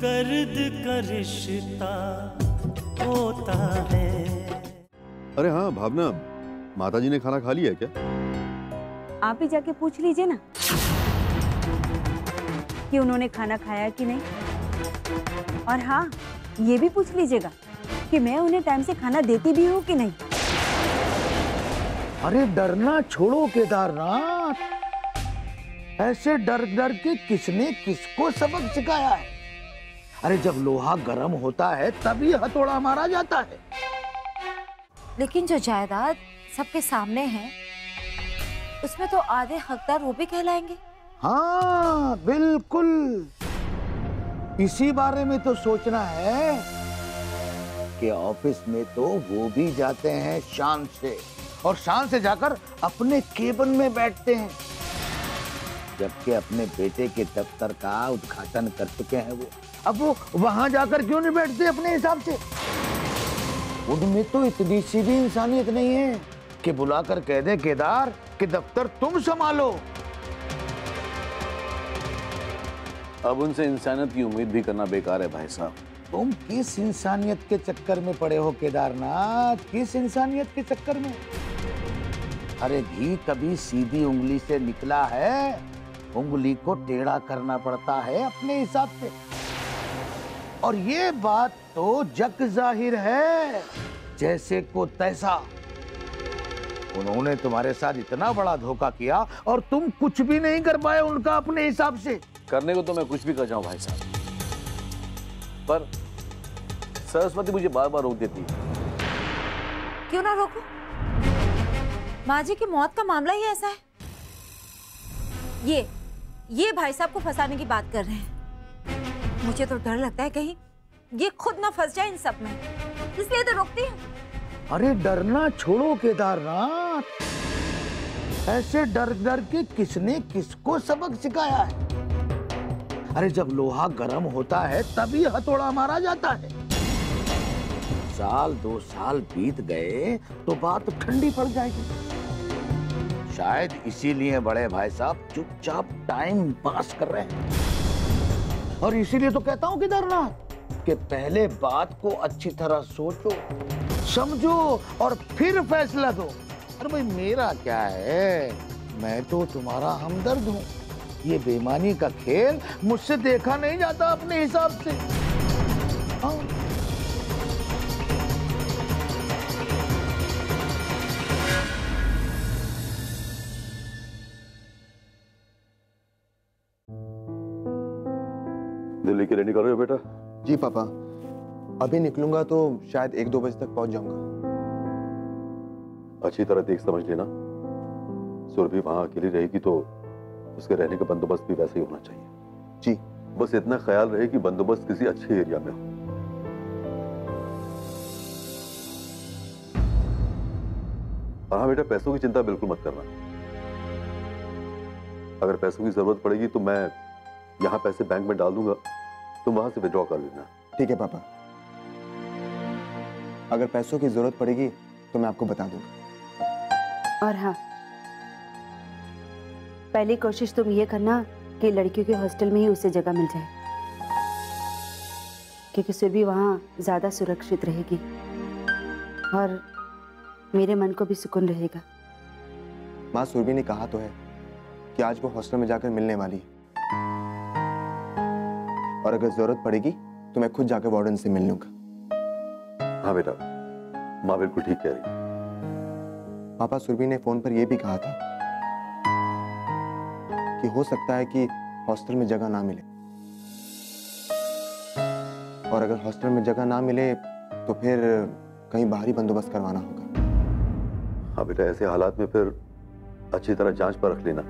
दर्द का रिश्ता होता है। अरे हाँ भावना, माताजी ने खाना खा लिया है क्या? आप ही जाके पूछ लीजिए ना कि उन्होंने खाना खाया कि नहीं। और हाँ, ये भी पूछ लीजिएगा कि मैं उन्हें टाइम से खाना देती भी हूँ कि नहीं। अरे डरना छोड़ो केदारनाथ, ऐसे डर डर के किसने किसको सबक सिखाया है? अरे जब लोहा गर्म होता है तभी हथौड़ा मारा जाता है। लेकिन जो जायदाद सबके सामने है उसमें तो आधे हकदार वो भी कहलाएंगे। हाँ बिल्कुल, इसी बारे में तो सोचना है कि ऑफिस में तो वो भी जाते हैं शान से, और शान से जाकर अपने केबिन में बैठते हैं, जबकि अपने बेटे के दफ्तर का उद्घाटन कर चुके हैं वो। अब वो वहां जाकर क्यों नहीं बैठते अपने हिसाब से? उनमें तो इतनी सी भी इंसानियत नहीं है कि बुलाकर कह दे केदार कि दफ्तर तुम संभालो। अब उनसे इंसानियत की उम्मीद भी करना बेकार है भाई साहब। तुम किस इंसानियत के चक्कर में पड़े हो केदारनाथ, किस इंसानियत के चक्कर में? अरे घी कभी सीधी उंगली से निकला है, उंगली को टेढ़ा करना पड़ता है अपने हिसाब से। और ये बात तो जग जाहिर है, जैसे को तैसा। उन्होंने तुम्हारे साथ इतना बड़ा धोखा किया और तुम कुछ भी नहीं कर पाए उनका अपने हिसाब से। करने को तो मैं कुछ भी कर जाऊं भाई साहब, पर सरस्वती मुझे बार बार रोक देती है। क्यों ना रोको? माँ जी की मौत का मामला ही ऐसा है। ये भाई साहब को फंसाने की बात कर रहे हैं। मुझे तो डर लगता है कहीं ये खुद ना फंस जाए इन सब में, इसलिए तो रोकती है। अरे डरना छोड़ो केदारनाथ, ऐसे डर डर के किसने किसको सबक सिखाया है? अरे जब लोहा गर्म होता है तभी हथौड़ा मारा जाता है। साल 2 साल बीत गए तो बात ठंडी पड़ जाएगी। शायद इसीलिए बड़े भाई साहब चुपचाप टाइम पास कर रहे हैं। और इसीलिए तो कहता हूं केदारनाथ कि पहले बात को अच्छी तरह सोचो, समझो और फिर फैसला दो। अरे भाई मेरा क्या है, मैं तो तुम्हारा हमदर्द हूं। ये बेईमानी का खेल मुझसे देखा नहीं जाता अपने हिसाब से। हाँ। दिल्ली के लिए निकल रहे हो बेटा? जी पापा, अभी निकलूंगा तो शायद 1-2 बजे तक पहुंच जाऊंगा। अच्छी तरह देख समझ लेना, सुरभि वहां अकेली रहेगी तो उसके रहने का बंदोबस्त भी वैसे ही होना चाहिए। जी। बस इतना ख्याल रहे कि बंदोबस्त किसी अच्छे एरिया में हो। और हाँ बेटा, पैसों की चिंता बिल्कुल मत करना। अगर पैसों की जरूरत पड़ेगी तो मैं यहाँ पैसे बैंक में डाल दूंगा, तुम वहां से विड्रॉ कर लेना। ठीक है पापा, अगर पैसों की जरूरत पड़ेगी तो मैं आपको बता दूंगा। और हाँ, पहली कोशिश तुम ये करना कि लड़कियों के हॉस्टल में ही उसे जगह मिल जाए, क्योंकि सुरभि वहाँ ज्यादा सुरक्षित रहेगी और मेरे मन को भी सुकून रहेगा। माँ, सुरभि ने कहा तो है कि आज वो हॉस्टल में जाकर मिलने वाली है, और अगर जरूरत पड़ेगी तो मैं खुद जाकर वार्डन से मिल लूंगा। हाँ बेटा, माँ बिल्कुल ठीक कह रही है। पापा, सुरभि ने फोन पर यह भी कहा था कि हो सकता है कि हॉस्टल में जगह ना मिले, और अगर हॉस्टल में जगह ना मिले तो फिर कहीं बाहरी बंदोबस्त करवाना होगा। हाँ बेटा, ऐसे हालात में फिर अच्छी तरह जांच पर रख लेना।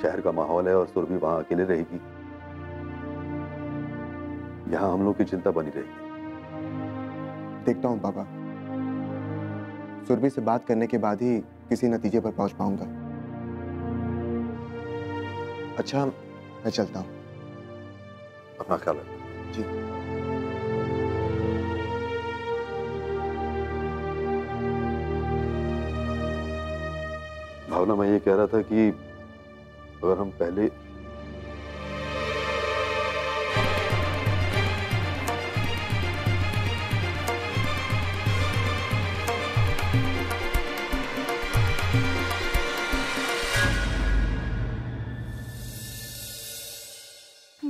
शहर का माहौल है और सुरभि वहां अकेले रहेगी, यहाँ हम लोग की चिंता बनी रहेगी। देखता हूँ पापा, सुरभि से बात करने के बाद ही किसी नतीजे पर पहुंच पाऊंगा। अच्छा, मैं चलता हूँ। अपना ख्याल रखना। जी। भावना, मैं ये कह रहा था कि अगर हम पहले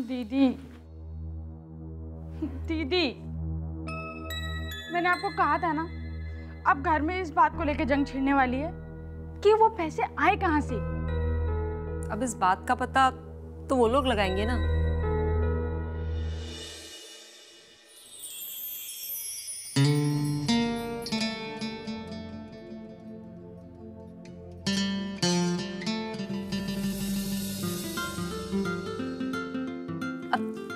दीदी, दीदी, मैंने आपको कहा था ना, अब घर में इस बात को लेकर जंग छिड़ने वाली है कि वो पैसे आए कहाँ से। अब इस बात का पता तो वो लोग लगाएंगे ना।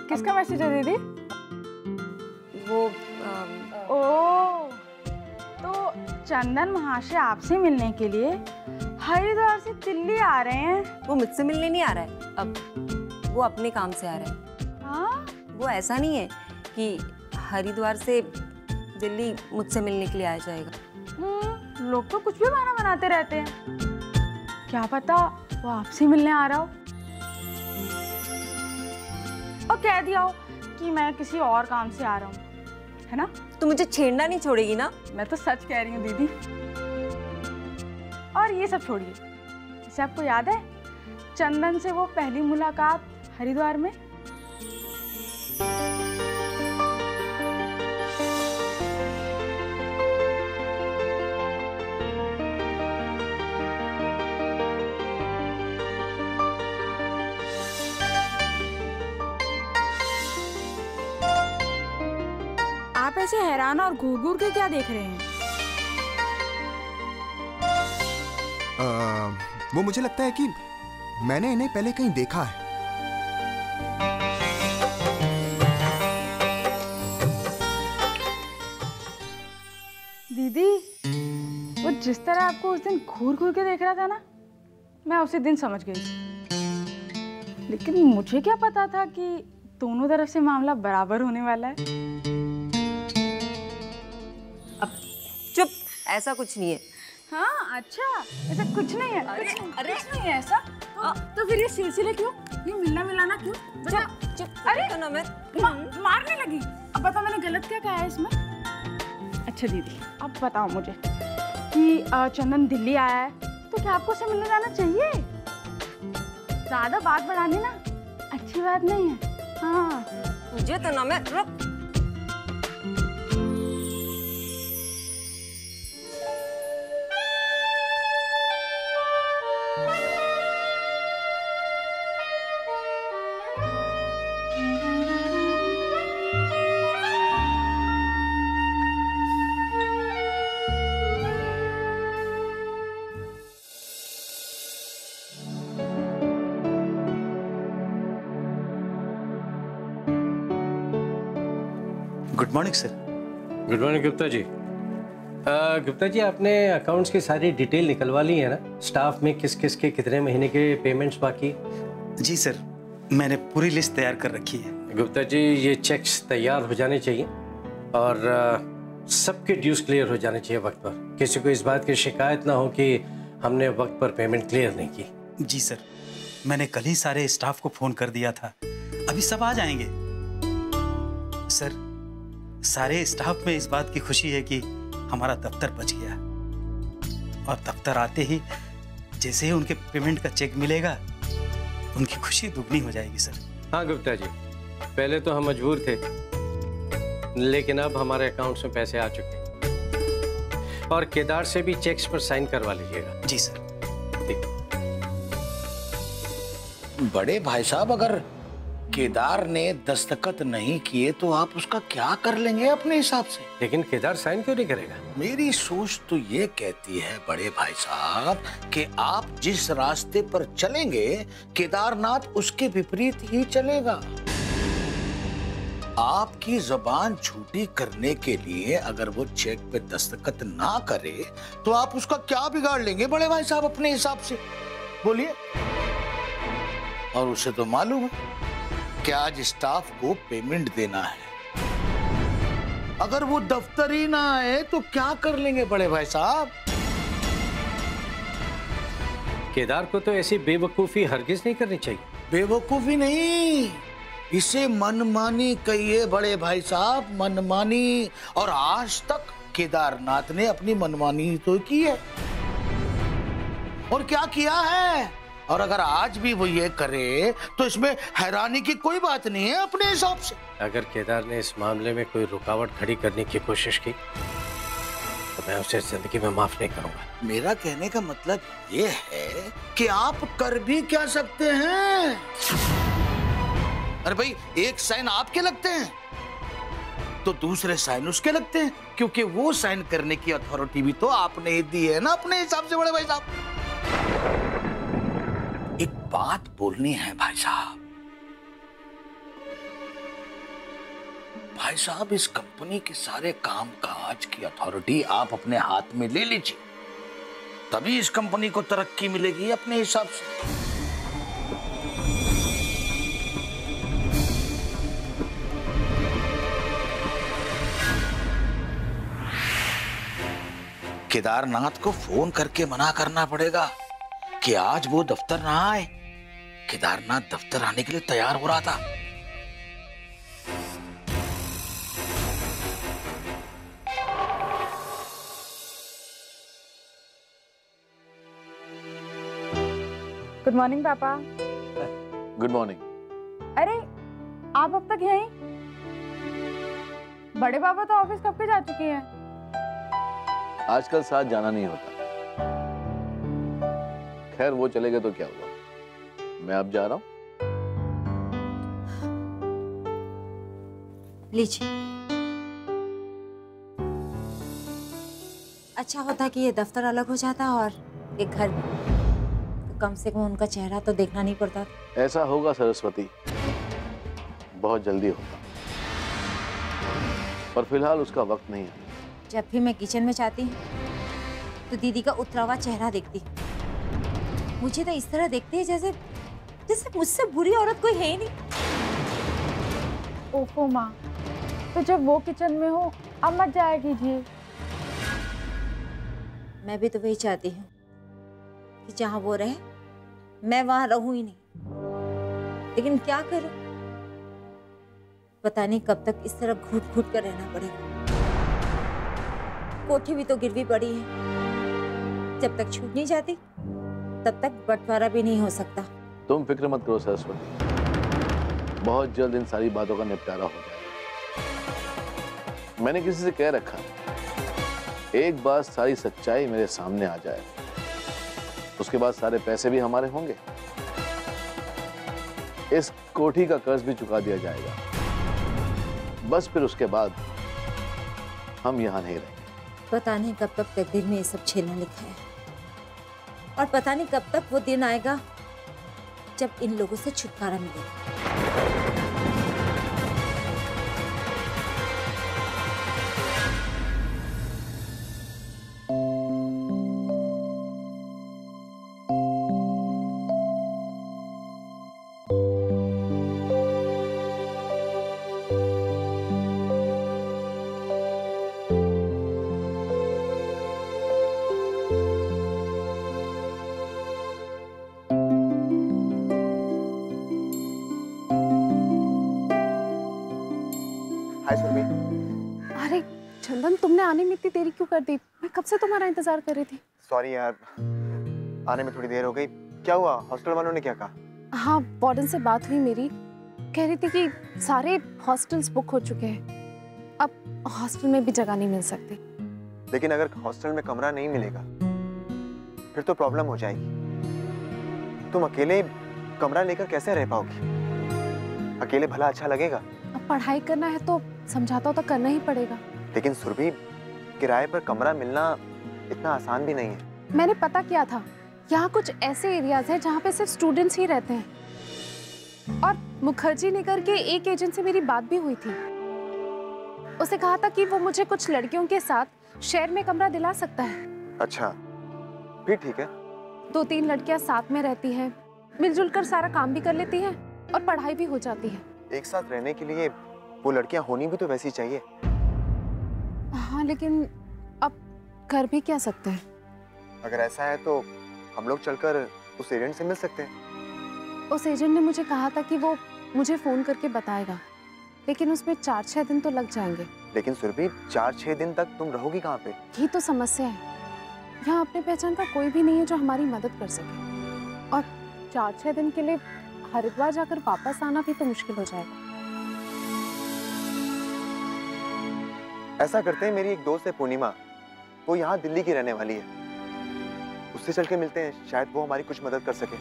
किसका मैसेज है दीदी? वो ओ, तो चंदन महाशय आपसे मिलने के लिए हरिद्वार से दिल्ली आ रहे हैं। वो मुझसे मिलने नहीं आ रहा है, अब वो अपने काम से आ रहा है। हाँ? वो ऐसा नहीं है कि हरिद्वार से दिल्ली मुझसे मिलने के लिए आ जाएगा। लोग तो कुछ भी बहाना बनाते रहते हैं, क्या पता वो आपसे मिलने आ रहा हो और कह दिया हो कि मैं किसी और काम से आ रहा हूँ, है ना? तो मुझे छेड़ना नहीं छोड़ेगी ना? मैं तो सच कह रही हूँ दीदी। और ये सब छोड़िए, जैसे आपको याद है चंदन से वो पहली मुलाकात हरिद्वार में? आप ऐसे हैरान और घूर घूर के क्या देख रहे हैं? वो मुझे लगता है कि मैंने इन्हें पहले कहीं देखा है। दीदी, वो जिस तरह आपको उस दिन घूर घूर के देख रहा था ना, मैं उसी दिन समझ गई। लेकिन मुझे क्या पता था कि दोनों तरफ से मामला बराबर होने वाला है। अब चुप, ऐसा कुछ नहीं है। हाँ, अच्छा, ऐसा कुछ नहीं है। अरे कुछ नहीं है ऐसा। तो फिर ये सिलसिले क्यों? ये मिलना मिलाना क्यों? चुप। अरे तो ना मैं मारने लगी। अब बताओ मैंने गलत क्या कहा है इसमें? अच्छा दीदी, अब बताओ मुझे कि चंदन दिल्ली आया है तो क्या आपको उसे मिलने जाना चाहिए? ज्यादा बात बढ़ानी ना अच्छी बात नहीं है। हाँ, मुझे तो ना मैं रुक। Good morning sir. Good morning Gupta ji. Gupta ji, आपने अकाउंट्स की सारी डिटेल निकलवा ली है ना? स्टाफ में किस किस के कितने महीने के पेमेंट्स बाकी? जी सर, मैंने पूरी लिस्ट तैयार कर रखी है। गुप्ता जी, ये चेक्स तैयार हो जाने चाहिए और सबके ड्यूज क्लियर हो जाने चाहिए वक्त पर। किसी को इस बात की शिकायत ना हो कि हमने वक्त पर पेमेंट क्लियर नहीं की। जी सर, मैंने कल ही सारे स्टाफ को फोन कर दिया था, अभी सब आ जाएंगे। सर, सारे स्टाफ में इस बात की खुशी है कि हमारा दफ्तर बच गया और दफ्तर आते ही जैसे ही उनके पेमेंट का चेक मिलेगा उनकी खुशी दुगनी हो जाएगी सर। हाँ गुप्ता जी, पहले तो हम मजबूर थे, लेकिन अब हमारे अकाउंट्स में पैसे आ चुके हैं और केदार से भी चेक्स पर साइन करवा लीजिएगा। जी सर। बड़े भाई साहब, अगर केदार ने दस्तखत नहीं किए तो आप उसका क्या कर लेंगे अपने हिसाब से? लेकिन केदार साइन क्यों नहीं करेगा? मेरी सोच तो ये कहती है बड़े भाई साहब कि आप जिस रास्ते पर चलेंगे केदारनाथ उसके विपरीत ही चलेगा। आपकी जबान झूठी करने के लिए अगर वो चेक पे दस्तखत ना करे तो आप उसका क्या बिगाड़ लेंगे बड़े भाई साहब अपने हिसाब से? बोलिए। और उसे तो मालूम है कि आज स्टाफ को पेमेंट देना है, अगर वो दफ्तर ही ना आए तो क्या कर लेंगे बड़े भाई साहब? केदार को तो ऐसी बेवकूफी हरगिज नहीं करनी चाहिए। बेवकूफी नहीं, इसे मनमानी कहिए बड़े भाई साहब, मनमानी। और आज तक केदारनाथ ने अपनी मनमानी तो की है। और क्या किया है? और अगर आज भी वो ये करे तो इसमें हैरानी की कोई बात नहीं है अपने हिसाब से। अगर केदार ने इस मामले में कोई रुकावट खड़ी करने की कोशिश की तो मैं उसे जिंदगी में माफ नहीं करूंगा। मेरा कहने का मतलब ये है कि आप कर भी क्या सकते हैं। अरे भाई, एक साइन आपके लगते हैं तो दूसरे साइन उसके लगते हैं, क्योंकि वो साइन करने की अथॉरिटी भी तो आपने ही दी है ना अपने हिसाब से। बड़े भाई साहब, एक बात बोलनी है भाई साहब। भाई साहब, इस कंपनी के सारे काम काज की अथॉरिटी आप अपने हाथ में ले लीजिए, तभी इस कंपनी को तरक्की मिलेगी अपने हिसाब से। केदारनाथ को फोन करके मना करना पड़ेगा कि आज वो दफ्तर ना आए। केदारनाथ दफ्तर आने के लिए तैयार हो रहा था। गुड मॉर्निंग पापा। Good morning. अरे आप अब तक यहीं? बड़े पापा तो ऑफिस कब के जा चुके हैं। आजकल साथ जाना नहीं होता। खैर वो चले गए तो क्या हुआ, मैं अब जा रहा हूं। लीजिए। अच्छा होता कि ये दफ्तर अलग हो जाता और एक घर भी, तो कम से कम उनका चेहरा तो देखना नहीं पड़ता। ऐसा होगा सरस्वती, बहुत जल्दी होगा, पर फिलहाल उसका वक्त नहीं है। जब भी मैं किचन में जाती हूँ तो दीदी का उतरा हुआ चेहरा देखती हूँ। मुझे तो इस तरह देखती है जैसे जैसे मुझसे बुरी औरत कोई है ही नहीं। ओफो माँ, तो जब वो किचन में हो अब मत जाया कीजिए। मैं भी तो वही चाहती हूँ कि जहाँ वो रहे मैं वहां रहूं ही नहीं, लेकिन क्या करूं, पता नहीं कब तक इस तरह घुट घुट कर रहना पड़ेगा। कोठी भी तो गिरवी पड़ी है, जब तक छूट नहीं जाती तब तक बंटवारा भी नहीं हो सकता। तुम फिक्र मत करो सरस्वती, बहुत जल्द इन सारी बातों का निपटारा हो जाएगा। मैंने किसी से कह रखा, एक बार सारी सच्चाई मेरे सामने आ जाए उसके बाद सारे पैसे भी हमारे होंगे, इस कोठी का कर्ज भी चुका दिया जाएगा। बस फिर उसके बाद हम यहां नहीं रहेंगे। पता नहीं कब तक तकदीर में ये सब झेलना लिखा है, और पता नहीं कब तक वो दिन आएगा जब इन लोगों से छुटकारा मिलेगा। हाय सुरभि। अरे चंदन, तुमने आने में इतनी देरी क्यों कर दी? मैं कब से तुम्हारा इंतजार कर रही थी। सॉरी यार, आने में थोड़ी देर हो गई। क्या हुआ, हॉस्टल वालों ने क्या कहा? हाँ, वार्डन से बात हुई मेरी, कह रही थी कि सारे हॉस्टल्स बुक हो चुके हैं, अब हॉस्टल में भी जगह नहीं मिल सकती। लेकिन अगर हॉस्टल में कमरा नहीं मिलेगा फिर तो प्रॉब्लम हो जाएगी। तुम अकेले कमरा लेकर कैसे रह पाओगी? अकेले भला अच्छा लगेगा? अब पढ़ाई करना है तो समझाता तो करना ही पड़ेगा। लेकिन सुरभि, किराए पर कमरा मिलना इतना आसान भी नहीं है। मैंने पता किया था, यहाँ कुछ ऐसे एरियाज हैं जहाँ पे सिर्फ स्टूडेंट्स ही रहते हैं, और मुखर्जी नगर के एक एजेंट से मेरी बात भी हुई थी। उसे कहा था कि वो मुझे कुछ लड़कियों के साथ शेयर में कमरा दिला सकता है। अच्छा, फिर ठीक है। 2-3 लड़कियां साथ में रहती हैं, मिलजुल कर सारा काम भी कर लेती हैं और पढ़ाई भी हो जाती है। एक साथ रहने के लिए वो लड़कियां होनी भी तो वैसी चाहिए। हाँ, लेकिन अब कर भी क्या सकते हैं? अगर ऐसा है तो हम लोग चलकर उस एजेंट से मिल सकते हैं। उस एजेंट ने मुझे कहा था कि वो मुझे फोन करके बताएगा, लेकिन उसमें 4-6 दिन तो लग जाएंगे। लेकिन सुरभि, 4-6 दिन तक तुम रहोगी कहाँ पे? यही तो समस्या है, यहाँ अपने पहचान का कोई भी नहीं है जो हमारी मदद कर सके। और 4-6 दिन के लिए हरिद्वार जाकर वापस आना भी तो मुश्किल हो जाएगा। ऐसा करते हैं, मेरी एक दोस्त है पूर्णिमा, वो यहाँ दिल्ली की रहने वाली है, उससे चल के मिलते हैं, शायद वो हमारी कुछ मदद कर सके।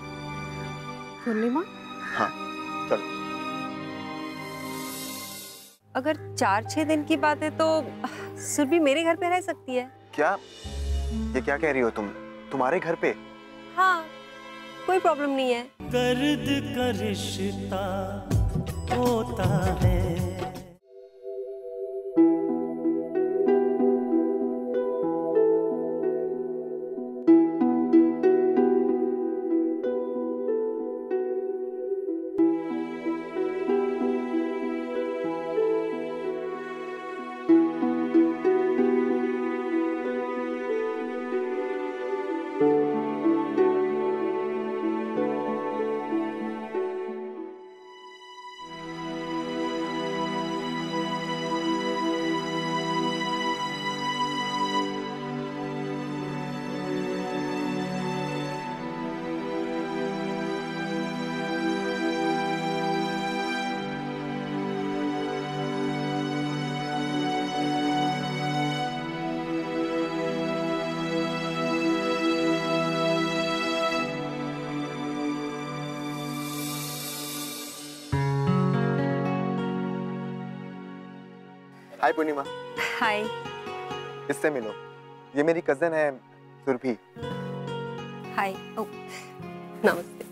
पूर्णिमा? हाँ चलो। अगर 4-6 दिन की बात है तो सुरभि मेरे घर पे रह सकती है। क्या ये क्या कह रही हो तुम? तुम्हारे घर पे? हाँ, कोई प्रॉब्लम नहीं है। दर्द का रिश्ता होता है। हाय पूर्णिमा। हाय। इससे मिलो, ये मेरी कजन है सुरभि। हाय। ओह, नमस्ते।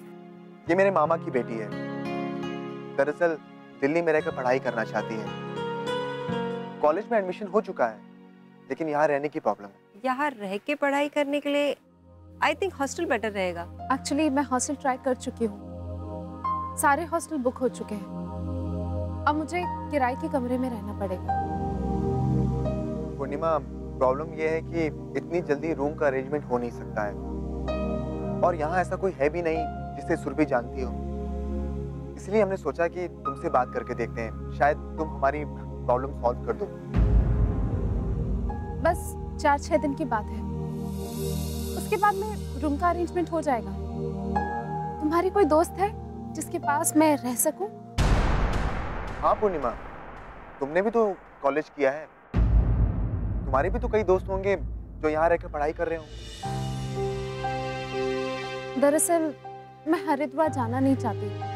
ये मेरे मामा की बेटी है, दरअसल दिल्ली में रहकर पढ़ाई करना चाहती है। कॉलेज में एडमिशन हो चुका है, लेकिन यहाँ रहने की प्रॉब्लम है। यहाँ रह के पढ़ाई करने के लिए आई थिंक हॉस्टल बेटर रहेगा। एक्चुअली मैं हॉस्टल ट्राई कर चुकी हूँ, सारे हॉस्टल बुक हो चुके हैं। अब मुझे किराए के कमरे में रहना पड़ेगा। पूर्णिमा, प्रॉब्लम यह है कि इतनी जल्दी रूम का अरेंजमेंट हो नहीं सकता है, और यहाँ ऐसा कोई है भी नहीं जिसे सुरभि जानती हो। इसलिए हमने सोचा कि तुमसे बात करके देखते हैं, शायद तुम हमारी प्रॉब्लम सॉल्व कर दो। बस 4-6 दिन की बात है, उसके बाद में रूम का अरेंजमेंट हो जाएगा। तुम्हारी कोई दोस्त है जिसके पास मैं रह सकूं? हाँ पूर्णिमा, तुमने भी तो कॉलेज किया है, तुम्हारे भी तो कई दोस्त होंगे जो यहाँ रहकर पढ़ाई कर रहे हो। दरअसल मैं हरिद्वार जाना नहीं चाहती।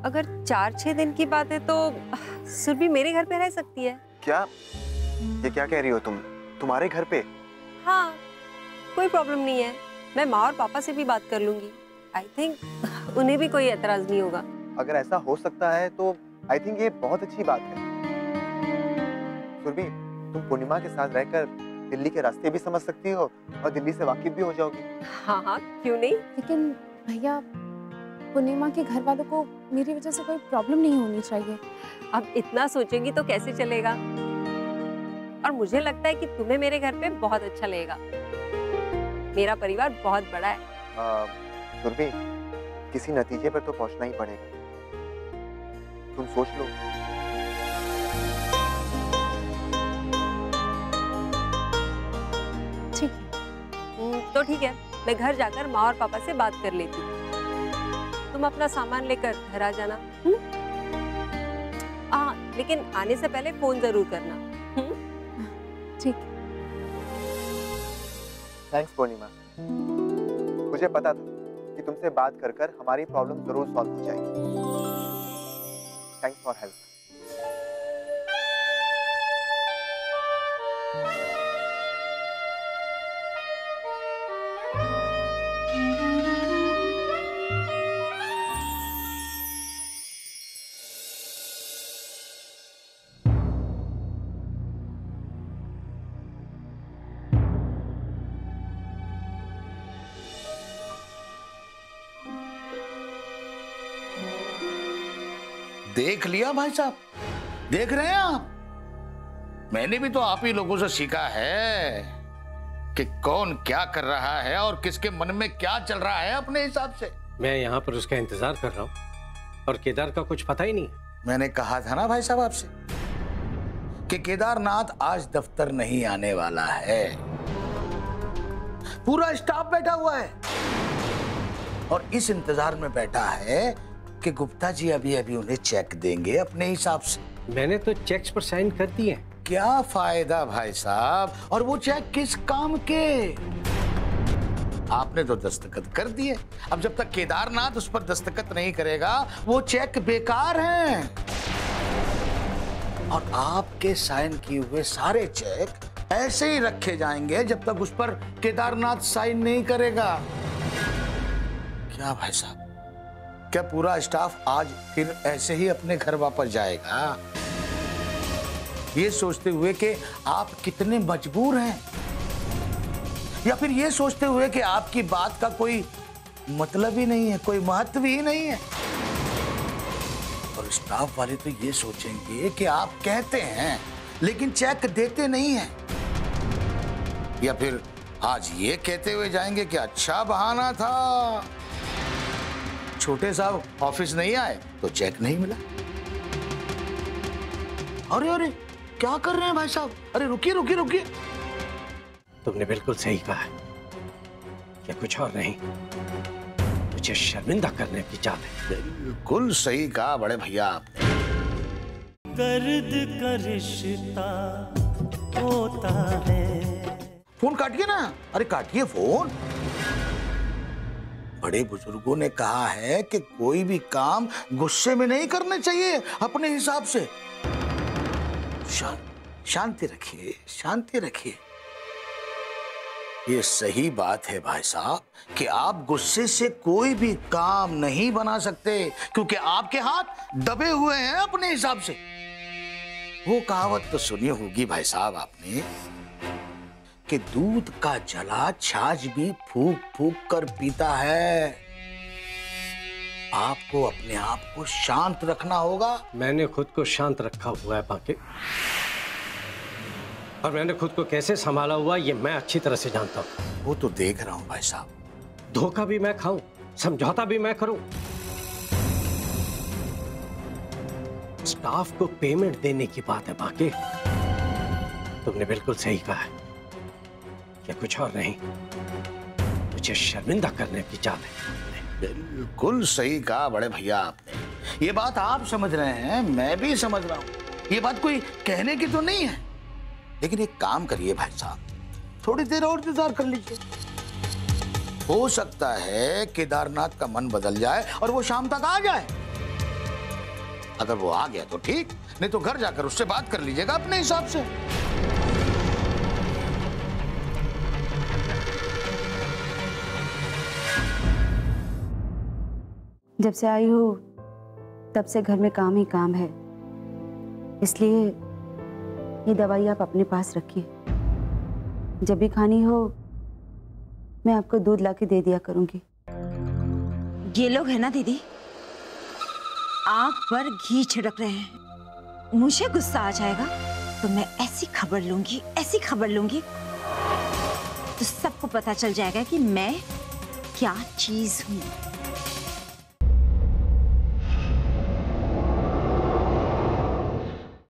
अगर 4-6 दिन की बात है तो सुरभि मेरे घर पे रह सकती है। क्या ये क्या कह रही हो तुम? तुम्हारे घर पे? हाँ, कोई प्रॉब्लम नहीं है। मैं माँ और पापा से भी बात कर लूंगी। आई थिंक उन्हें भी कोई एतराज नहीं होगा। अगर ऐसा हो सकता है तो आई थिंक ये बहुत अच्छी बात है। सुरभि, तुम पूर्णिमा के साथ रहकर दिल्ली के रास्ते भी समझ सकती हो और दिल्ली से वाकिफ भी हो जाओगी। हाँ हाँ, क्यों नहीं। लेकिन भैया, पूर्णिमा के घर वालों को मेरी वजह से कोई प्रॉब्लम नहीं होनी चाहिए। अब इतना सोचेंगी तो कैसे चलेगा। और मुझे लगता है कि तुम्हें मेरे घर पे बहुत अच्छा लगेगा। मेरा परिवार बहुत बड़ा है। सुरभि, किसी नतीजे पर तो पहुंचना ही पड़ेगा, तुम सोच लो। ठीक है। तो ठीक है, मैं घर जाकर माँ और पापा से बात कर लेती हूँ। तुम अपना सामान लेकर घर आ जाना। हाँ, लेकिन आने से पहले फोन जरूर करना। ठीक। थैंक्स पूर्णिमा, मुझे पता था कि तुमसे बात कर कर हमारी प्रॉब्लम जरूर सॉल्व हो जाएगी। Thanks for help. देख लिया भाई साहब, देख रहे हैं आप। मैंने भी तो आप ही लोगों से सीखा है कि कौन क्या कर रहा है और किसके मन में क्या चल रहा है अपने हिसाब से। मैं यहाँ पर उसका इंतजार कर रहा हूँ और केदार का कुछ पता ही नहीं। मैंने कहा था ना भाई साहब आपसे कि केदारनाथ आज दफ्तर नहीं आने वाला है। पूरा स्टाफ बैठा हुआ है और इस इंतजार में बैठा है कि गुप्ता जी अभी अभी उन्हें चेक देंगे अपने हिसाब से। मैंने तो चेक्स पर साइन कर दिए। क्या फायदा भाई साहब, और वो चेक किस काम के? आपने तो दस्तखत कर दिए, अब जब तक केदारनाथ उस पर दस्तखत नहीं करेगा वो चेक बेकार हैं। और आपके साइन किए हुए सारे चेक ऐसे ही रखे जाएंगे जब तक उस पर केदारनाथ साइन नहीं करेगा। क्या भाई साहब, क्या पूरा स्टाफ आज फिर ऐसे ही अपने घर वापस जाएगा, ये सोचते हुए कि आप कितने मजबूर हैं, या फिर ये सोचते हुए कि आपकी बात का कोई मतलब ही नहीं है, कोई महत्व ही नहीं है? और स्टाफ वाले तो ये सोचेंगे कि आप कहते हैं लेकिन चेक देते नहीं हैं, या फिर आज ये कहते हुए जाएंगे कि अच्छा बहाना था, छोटे साहब ऑफिस नहीं आए तो चेक नहीं मिला। अरे अरे क्या कर रहे हैं भाई साहब? अरे रुकिए रुकिए रुकिए। तुमने बिल्कुल सही कहा है, क्या कुछ और नहीं, मुझे शर्मिंदा करने की चाल है। बिल्कुल सही कहा बड़े भैया आपने। दर्द का रिश्ता होता है। फोन काटिए ना, अरे काटिए फोन। बड़े बुजुर्गों ने कहा है कि कोई भी काम गुस्से में नहीं करने चाहिए, अपने हिसाब से। शांति रखिए, शांति रखिए। ये सही बात है भाई साहब कि आप गुस्से से कोई भी काम नहीं बना सकते, क्योंकि आपके हाथ दबे हुए हैं अपने हिसाब से। वो कहावत तो सुनी होगी भाई साहब आपने कि दूध का जला छाछ भी फूंक फूंक कर पीता है। आपको अपने आप को शांत रखना होगा। मैंने खुद को शांत रखा हुआ है बाकी, और मैंने खुद को कैसे संभाला हुआ ये मैं अच्छी तरह से जानता हूँ। वो तो देख रहा हूँ भाई साहब। धोखा भी मैं खाऊं, समझौता भी मैं करूं, स्टाफ को पेमेंट देने की बात है बाकी। तुमने बिल्कुल सही कहा है, क्या कुछ और नहीं, मुझे शर्मिंदा करने की चाल है। बिल्कुल सही कहा बड़े भैया आपने। ये बात आप समझ रहे हैं, मैं भी समझ रहा हूँ। ये बात कोई कहने की तो नहीं है, लेकिन एक काम करिए भाई साहब, थोड़ी देर और इंतजार कर लीजिए। हो सकता है केदारनाथ का मन बदल जाए और वो शाम तक आ जाए। अगर वो आ गया तो ठीक, नहीं तो घर जाकर उससे बात कर लीजिएगा अपने हिसाब से। जब से आई हूँ तब से घर में काम ही काम है, इसलिए ये दवाई आप अपने पास रखिए। जब भी खानी हो मैं आपको दूध लाके दे दिया करूंगी। ये लोग है ना दीदी, आंख पर घी छिड़क रहे हैं। मुझे गुस्सा आ जाएगा तो मैं ऐसी खबर लूंगी, ऐसी खबर लूंगी तो सबको पता चल जाएगा कि मैं क्या चीज हूं।